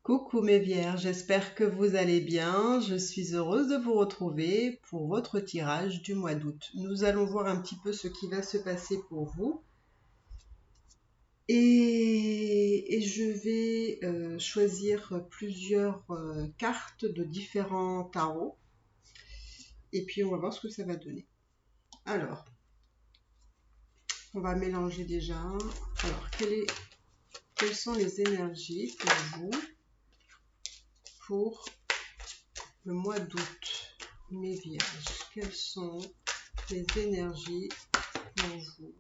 Coucou mes vierges, j'espère que vous allez bien. Je suis heureuse de vous retrouver pour votre tirage du mois d'août. Nous allons voir un petit peu ce qui va se passer pour vous. Et je vais choisir plusieurs cartes de différents tarots. Et puis on va voir ce que ça va donner. Alors, on va mélanger déjà. Alors, quelles sont les énergies pour vous pour le mois d'août, mes vierges? Quelles sont les énergies pour vous,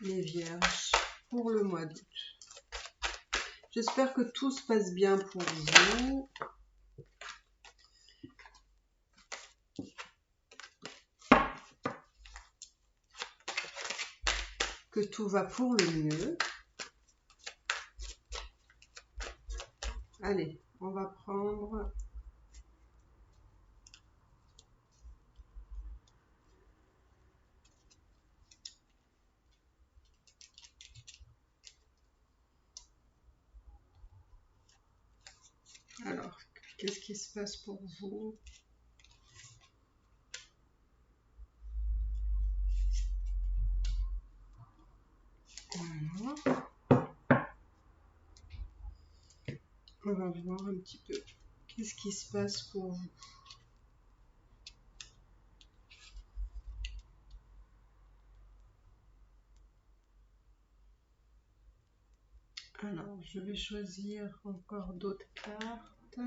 mes vierges, pour le mois d'août? J'espère que tout se passe bien pour vous. Que tout va pour le mieux. Allez, on va prendre... Alors, qu'est-ce qui se passe pour vous? Voilà. On va voir un petit peu qu'est-ce qui se passe pour vous. Alors, je vais choisir encore d'autres cartes.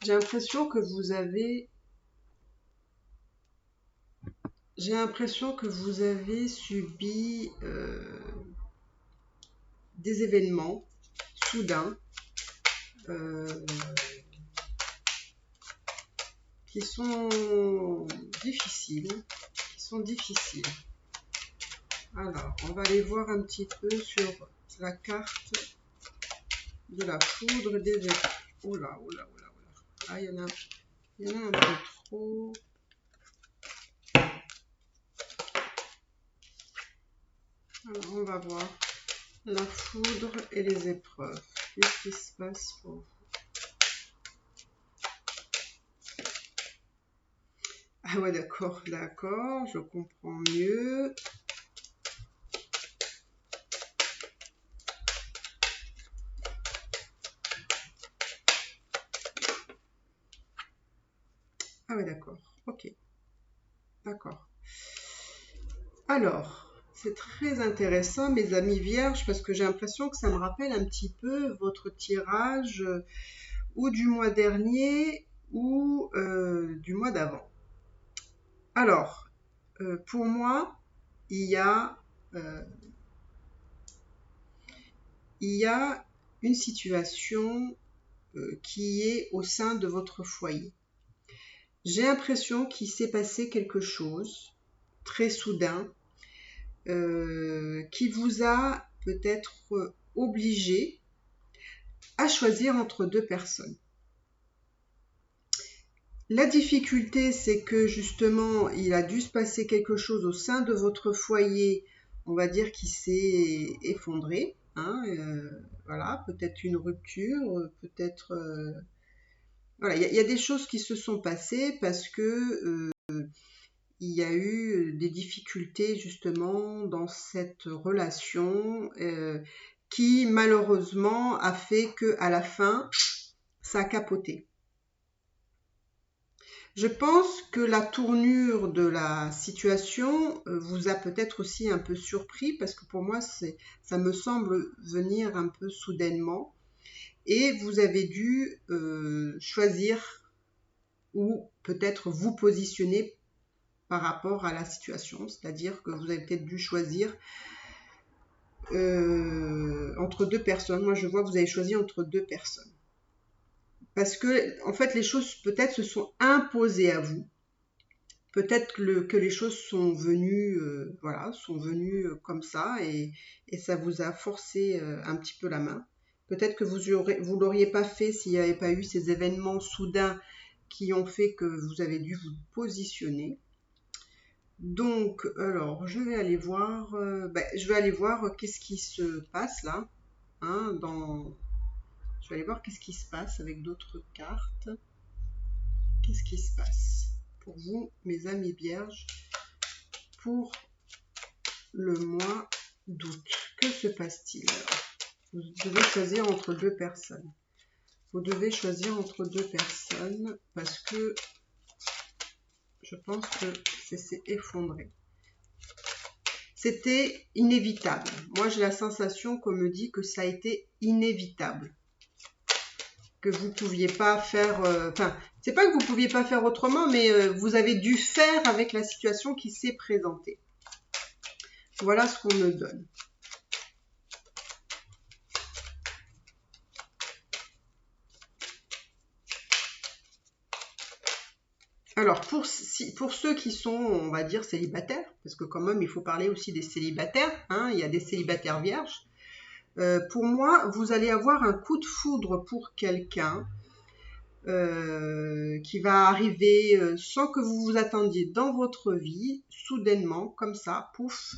J'ai l'impression que vous avez... subi des événements soudains qui sont difficiles. Alors, on va aller voir un petit peu sur la carte de la foudre des étoiles. Oh là, oh là, oh là, oh là. Ah, il y en a un peu trop. Alors, on va voir la foudre et les épreuves. Qu'est-ce qui se passe pour vous? Ah ouais, d'accord, je comprends mieux. Ah ouais, d'accord, ok, d'accord. Alors, c'est très intéressant, mes amis vierges, parce que j'ai l'impression que ça me rappelle un petit peu votre tirage ou du mois dernier ou du mois d'avant. Alors, pour moi, il y a une situation qui est au sein de votre foyer. J'ai l'impression qu'il s'est passé quelque chose très soudain qui vous a peut-être obligé à choisir entre deux personnes. La difficulté, c'est que justement, il a dû se passer quelque chose au sein de votre foyer, on va dire, qui s'est effondré. Voilà, peut-être une rupture, peut-être... Voilà, il y a des choses qui se sont passées parce que il y a eu des difficultés justement dans cette relation qui malheureusement a fait que à la fin, ça a capoté. Je pense que la tournure de la situation vous a peut-être aussi un peu surpris parce que pour moi, ça me semble venir un peu soudainement et vous avez dû choisir ou peut-être vous positionner par rapport à la situation, c'est-à-dire que vous avez peut-être dû choisir entre deux personnes. Moi, je vois que vous avez choisi entre deux personnes. Parce que, en fait, les choses peut-être se sont imposées à vous. Peut-être que les choses sont venues, comme ça et ça vous a forcé un petit peu la main. Peut-être que vous l'auriez pas fait s'il n'y avait pas eu ces événements soudains qui ont fait que vous avez dû vous positionner. Donc, alors, je vais aller voir, qu'est-ce qui se passe là, hein, je vais aller voir qu'est-ce qui se passe avec d'autres cartes. Qu'est-ce qui se passe pour vous, mes amis vierges, pour le mois d'août? Que se passe-t-il? Vous devez choisir entre deux personnes. Vous devez choisir entre deux personnes parce que je pense que c'est effondré. C'était inévitable. Moi, j'ai la sensation qu'on me dit que ça a été inévitable. Que vous ne pouviez pas faire... Enfin, c'est pas que vous ne pouviez pas faire autrement, mais vous avez dû faire avec la situation qui s'est présentée. Voilà ce qu'on me donne. Alors, pour ceux qui sont, on va dire, célibataires, parce que quand même, il faut parler aussi des célibataires, hein, il y a des célibataires vierges. Pour moi, vous allez avoir un coup de foudre pour quelqu'un qui va arriver sans que vous vous attendiez dans votre vie, soudainement, comme ça, pouf.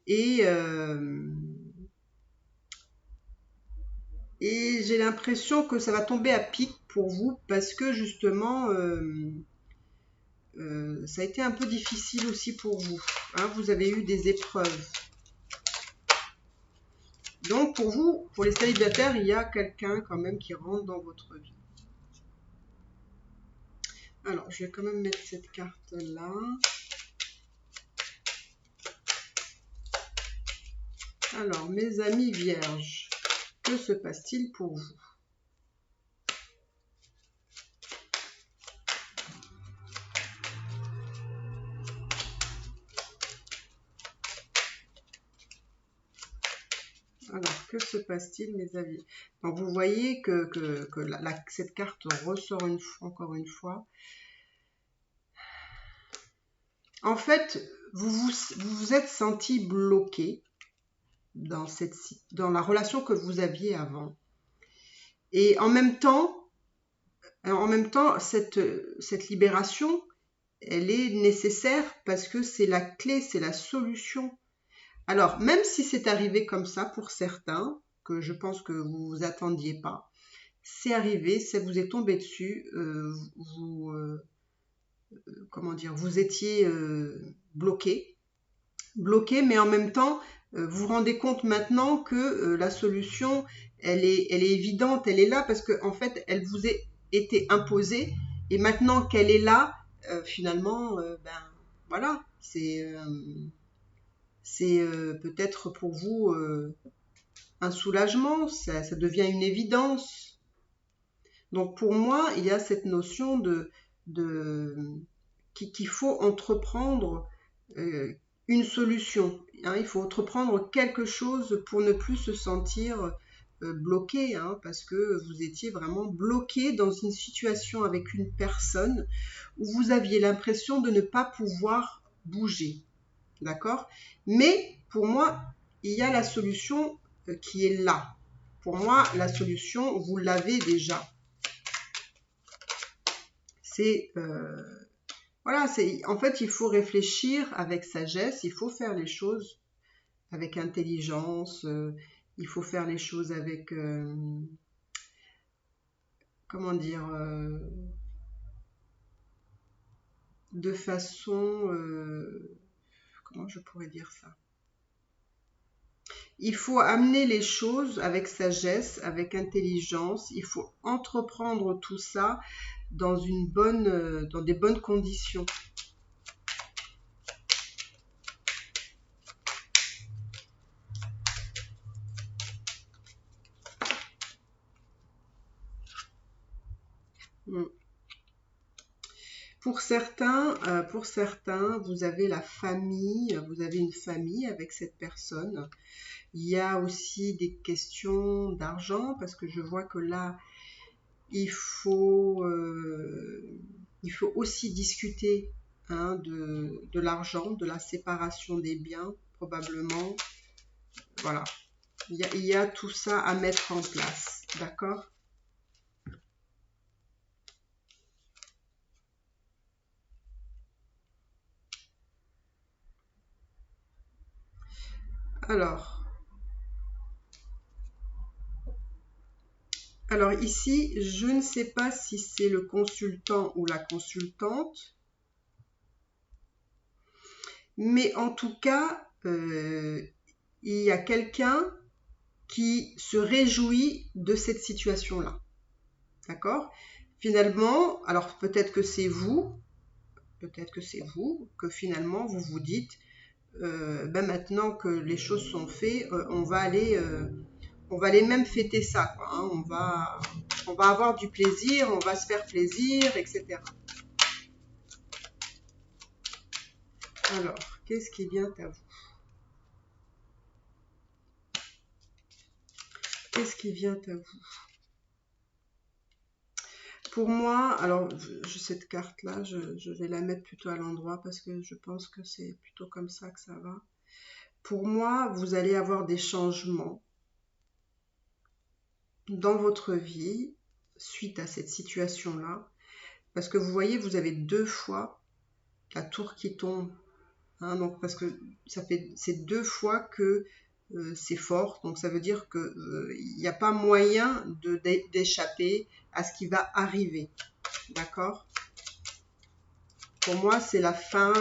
Et j'ai l'impression que ça va tomber à pic pour vous parce que justement... ça a été un peu difficile aussi pour vous. Hein, vous avez eu des épreuves. Donc pour vous, pour les célibataires, il y a quelqu'un quand même qui rentre dans votre vie. Alors, je vais quand même mettre cette carte-là. Alors, mes amis vierges, que se passe-t-il pour vous? Alors, que se passe-t-il, mes amis? Donc, vous voyez que cette carte ressort encore une fois. En fait, vous vous êtes senti bloqué dans la relation que vous aviez avant. Et en même temps, cette libération, elle est nécessaire parce que c'est la clé, c'est la solution. Alors, même si c'est arrivé comme ça pour certains, que je pense que vous vous attendiez pas, c'est arrivé, ça vous est tombé dessus, comment dire, vous étiez bloqué, mais en même temps, vous vous rendez compte maintenant que la solution, elle est évidente, elle est là parce que en fait, elle vous a été imposée et maintenant qu'elle est là, finalement, voilà, c'est peut-être pour vous un soulagement, ça devient une évidence. Donc pour moi, il y a cette notion qu'il faut entreprendre une solution. Hein, il faut entreprendre quelque chose pour ne plus se sentir bloqué, hein, parce que vous étiez vraiment bloqué dans une situation avec une personne où vous aviez l'impression de ne pas pouvoir bouger. D'accord? Mais pour moi, il y a la solution qui est là. Pour moi, la solution, vous l'avez déjà. Voilà, en fait, il faut réfléchir avec sagesse, il faut faire les choses avec intelligence, il faut faire les choses avec, comment dire, de façon, comment je pourrais dire ça? Il faut amener les choses avec sagesse, avec intelligence, il faut entreprendre tout ça dans des bonnes conditions. Pour certains, vous avez la famille, vous avez une famille avec cette personne. Il y a aussi des questions d'argent parce que je vois que là, il faut aussi discuter, hein, de l'argent, de la séparation des biens, probablement. Voilà. Il y a tout ça à mettre en place. D'accord ? Alors ici, je ne sais pas si c'est le consultant ou la consultante, mais en tout cas, il y a quelqu'un qui se réjouit de cette situation-là. D'accord? Finalement, alors peut-être que c'est vous, que finalement vous vous dites, maintenant que les choses sont faites, on va aller même fêter ça, quoi, hein. On va avoir du plaisir, on va se faire plaisir, etc. Alors, qu'est-ce qui vient à vous? Qu'est-ce qui vient à vous? Pour moi, alors cette carte-là, je vais la mettre plutôt à l'endroit parce que je pense que c'est plutôt comme ça que ça va. Pour moi, vous allez avoir des changements dans votre vie suite à cette situation-là. Parce que vous voyez, vous avez 2 fois la tour qui tombe. Hein, donc parce que c'est 2 fois que c'est fort. Donc ça veut dire qu'il n'y a pas moyen d'échapper à ce qui va arriver. D'accord? Pour moi, c'est la fin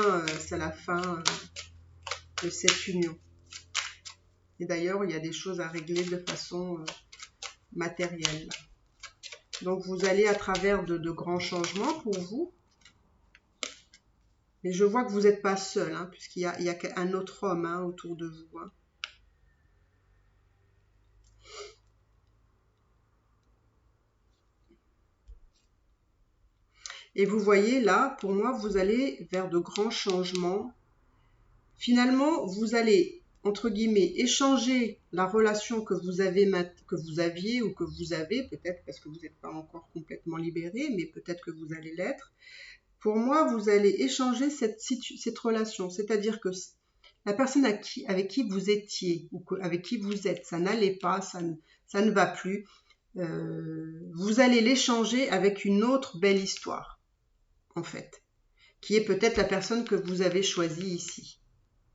de cette union. Et d'ailleurs, il y a des choses à régler de façon matérielle. Donc, vous allez à travers de grands changements pour vous. Et je vois que vous n'êtes pas seul, hein, puisqu'il y a un autre homme, hein, autour de vous. Hein. Et vous voyez là, pour moi, vous allez vers de grands changements. Finalement, vous allez, entre guillemets, échanger la relation que vous aviez ou que vous avez, peut-être parce que vous n'êtes pas encore complètement libéré, mais peut-être que vous allez l'être. Pour moi, vous allez échanger cette relation. C'est-à-dire que la personne avec qui vous étiez ou avec qui vous êtes, ça n'allait pas, ça ne va plus. Vous allez l'échanger avec une autre belle histoire, en fait, qui est peut-être la personne que vous avez choisie ici.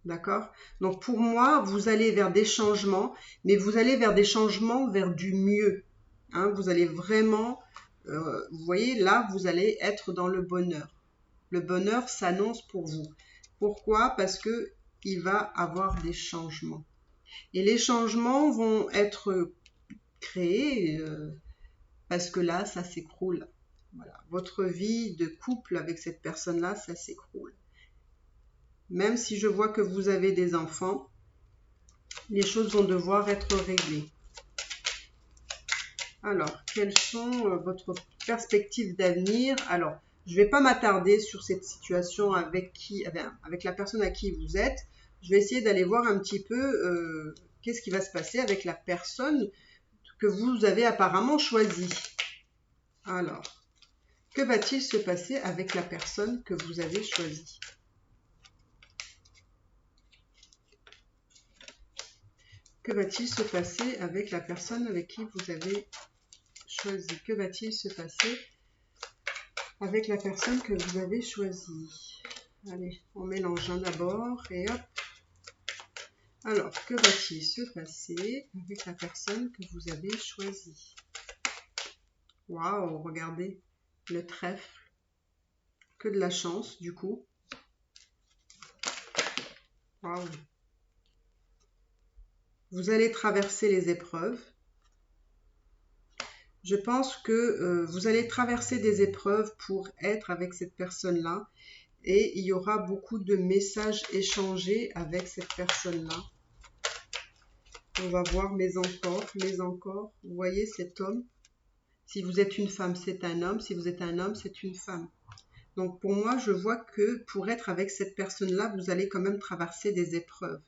D'accord? Donc pour moi, vous allez vers des changements, mais vous allez vers des changements vers du mieux. Hein, vous allez vraiment, vous voyez, là, vous allez être dans le bonheur. Le bonheur s'annonce pour vous. Pourquoi? Parce que il va avoir des changements. Et les changements vont être créés parce que là, ça s'écroule. Voilà. Votre vie de couple avec cette personne-là, ça s'écroule. Même si je vois que vous avez des enfants, les choses vont devoir être réglées. Alors, quelles sont votre perspective d'avenir? Alors, je ne vais pas m'attarder sur cette situation avec la personne à qui vous êtes. Je vais essayer d'aller voir un petit peu qu'est-ce qui va se passer avec la personne que vous avez apparemment choisie. Alors, que va-t-il se passer avec la personne que vous avez choisie? Que va-t-il se passer avec la personne avec qui vous avez choisi? Que va-t-il se passer avec la personne que vous avez choisie? Allez, on mélange un d'abord et hop. Alors, que va-t-il se passer avec la personne que vous avez choisie? Waouh, regardez, le trèfle. Que de la chance, du coup. Waouh. Vous allez traverser les épreuves. Je pense que vous allez traverser des épreuves pour être avec cette personne-là. Et il y aura beaucoup de messages échangés avec cette personne-là. On va voir, mais encore. Vous voyez cet homme? Si vous êtes une femme, c'est un homme. Si vous êtes un homme, c'est une femme. Donc pour moi, je vois que pour être avec cette personne-là, vous allez quand même traverser des épreuves.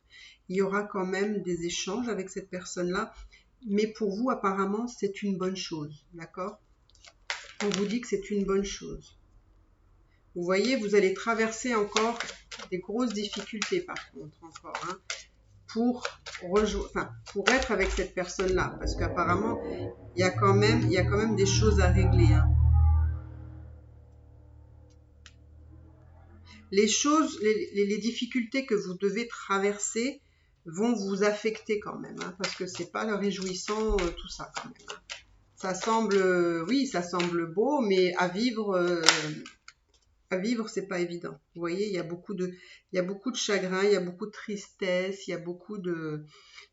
Il y aura quand même des échanges avec cette personne-là. Mais pour vous, apparemment, c'est une bonne chose. D'accord? On vous dit que c'est une bonne chose. Vous voyez, vous allez traverser encore des grosses difficultés par contre, encore, hein, pour être avec cette personne-là, parce qu'apparemment, il y a quand même des choses à régler. Hein. Les difficultés que vous devez traverser, vont vous affecter quand même, hein, parce que c'est pas le réjouissant tout ça quand même. Ça semble, oui, ça semble beau, mais à vivre, c'est pas évident. Vous voyez, il y a beaucoup de chagrin, il y a beaucoup de tristesse, il y a beaucoup de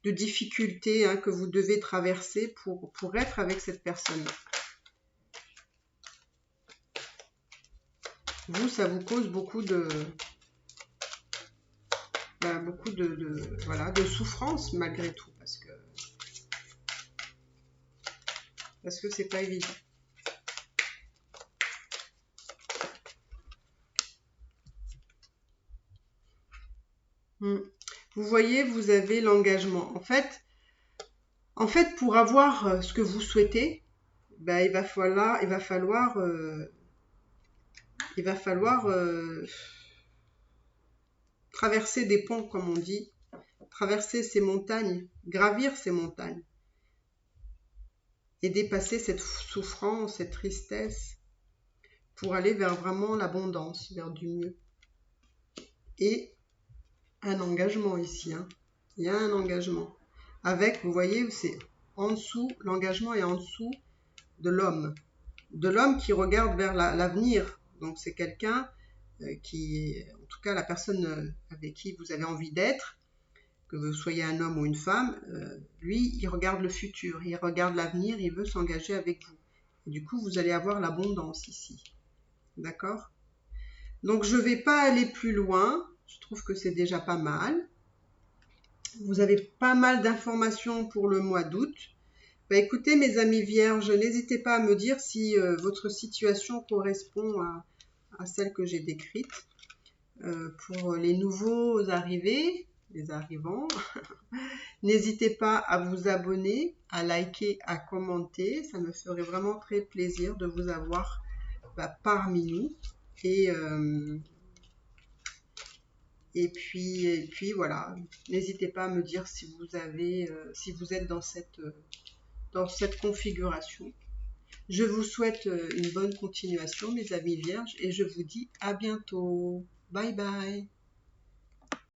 difficultés, hein, que vous devez traverser pour être avec cette personne. Vous, ça vous cause beaucoup de voilà, de souffrance malgré tout, parce que c'est pas évident. Vous voyez, vous avez l'engagement. En fait, pour avoir ce que vous souhaitez, ben, il va falloir traverser des ponts, comme on dit, traverser ces montagnes, gravir ces montagnes et dépasser cette souffrance, cette tristesse pour aller vers vraiment l'abondance, vers du mieux. Et un engagement ici, hein. Il y a un engagement. Avec, vous voyez, c'est en dessous, l'engagement est en dessous de l'homme qui regarde vers l'avenir. Donc c'est quelqu'un qui, en tout cas la personne avec qui vous avez envie d'être, que vous soyez un homme ou une femme, lui, il regarde le futur, il regarde l'avenir, il veut s'engager avec vous. Et du coup, vous allez avoir l'abondance ici. D'accord? Donc, je ne vais pas aller plus loin. Je trouve que c'est déjà pas mal. Vous avez pas mal d'informations pour le mois d'août. Bah, écoutez, mes amis vierges, n'hésitez pas à me dire si votre situation correspond à celle que j'ai décrite. Pour les nouveaux arrivés, les arrivants, n'hésitez pas à vous abonner, à liker, à commenter. Ça me ferait vraiment très plaisir de vous avoir parmi nous. Et puis voilà, n'hésitez pas à me dire si vous êtes dans cette configuration. Je vous souhaite une bonne continuation, mes amis vierges, et je vous dis à bientôt. Bye bye.